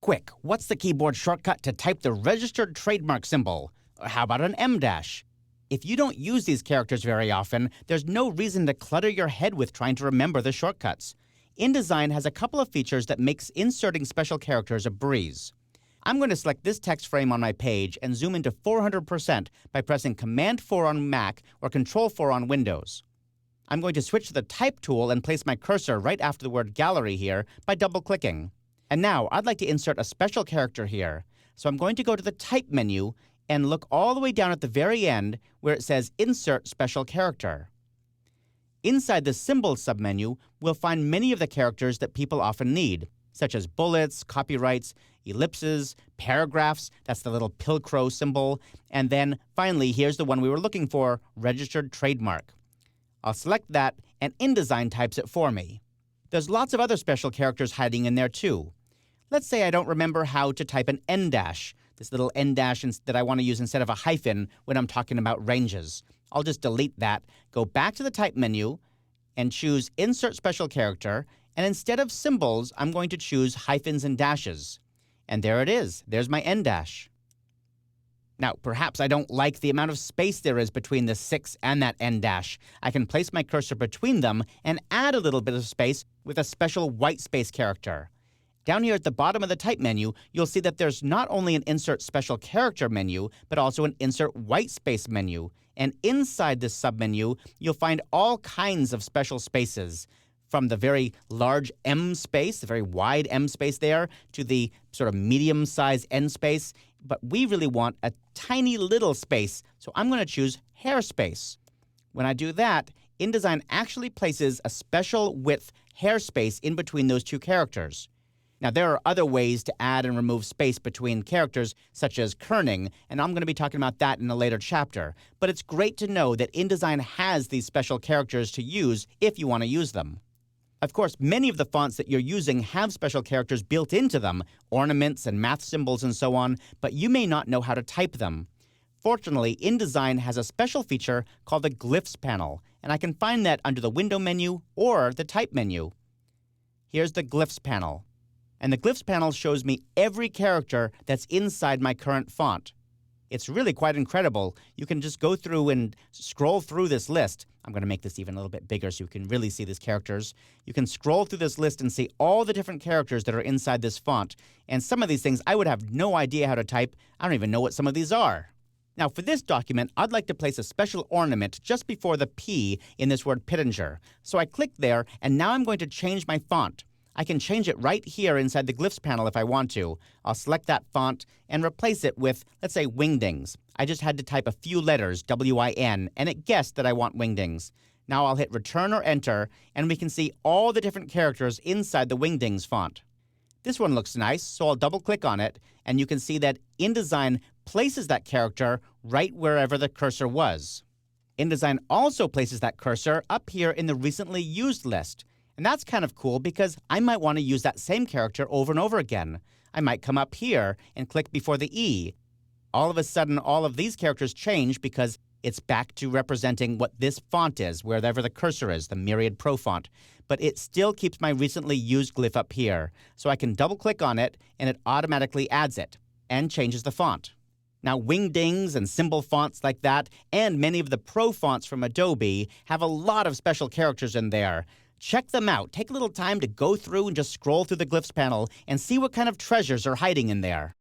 Quick, what's the keyboard shortcut to type the registered trademark symbol? Or how about an M dash? If you don't use these characters very often, there's no reason to clutter your head with trying to remember the shortcuts. InDesign has a couple of features that makes inserting special characters a breeze. I'm going to select this text frame on my page and zoom into 400% by pressing Command-4 on Mac or Control-4 on Windows. I'm going to switch to the Type tool and place my cursor right after the word Gallery here by double-clicking. And now I'd like to insert a special character here. So I'm going to go to the Type menu and look all the way down at the very end where it says Insert Special Character. Inside the Symbols submenu, we'll find many of the characters that people often need, such as bullets, copyrights, ellipses, paragraphs, that's the little pilcrow symbol, and then finally here's the one we were looking for, registered trademark. I'll select that and InDesign types it for me. There's lots of other special characters hiding in there too. Let's say I don't remember how to type an N dash, this little N dash that I want to use instead of a hyphen when I'm talking about ranges. I'll just delete that, go back to the Type menu, and choose Insert Special Character, and instead of symbols, I'm going to choose hyphens and dashes. And there it is. There's my N dash. Now, perhaps I don't like the amount of space there is between the 6 and that N dash. I can place my cursor between them and add a little bit of space with a special white space character. Down here at the bottom of the Type menu, you'll see that there's not only an Insert Special Character menu, but also an Insert White Space menu. And inside this submenu, you'll find all kinds of special spaces, from the very large M space, the very wide M space there, to the sort of medium-sized N space. But we really want a tiny little space, so I'm going to choose hair space. When I do that, InDesign actually places a special width hair space in between those two characters. Now, there are other ways to add and remove space between characters, such as kerning, and I'm going to be talking about that in a later chapter. But it's great to know that InDesign has these special characters to use if you want to use them. Of course, many of the fonts that you're using have special characters built into them, ornaments and math symbols and so on, but you may not know how to type them. Fortunately, InDesign has a special feature called the Glyphs panel, and I can find that under the Window menu or the Type menu. Here's the Glyphs panel. And the Glyphs panel shows me every character that's inside my current font. It's really quite incredible. You can just go through and scroll through this list. I'm going to make this even a little bit bigger so you can really see these characters. You can scroll through this list and see all the different characters that are inside this font. And some of these things I would have no idea how to type. I don't even know what some of these are. Now, for this document, I'd like to place a special ornament just before the P in this word Pittenger. So I click there, and now I'm going to change my font. I can change it right here inside the Glyphs panel if I want to. I'll select that font and replace it with, let's say, Wingdings. I just had to type a few letters, W-I-N, and it guessed that I want Wingdings. Now I'll hit Return or Enter, and we can see all the different characters inside the Wingdings font. This one looks nice, so I'll double-click on it, and you can see that InDesign places that character right wherever the cursor was. InDesign also places that cursor up here in the Recently Used list. And that's kind of cool because I might want to use that same character over and over again. I might come up here and click before the E. All of a sudden, all of these characters change because it's back to representing what this font is, wherever the cursor is, the Myriad Pro font. But it still keeps my recently used glyph up here. So I can double-click on it, and it automatically adds it and changes the font. Now, Wingdings and symbol fonts like that, and many of the Pro fonts from Adobe have a lot of special characters in there. Check them out. Take a little time to go through and just scroll through the Glyphs panel and see what kind of treasures are hiding in there.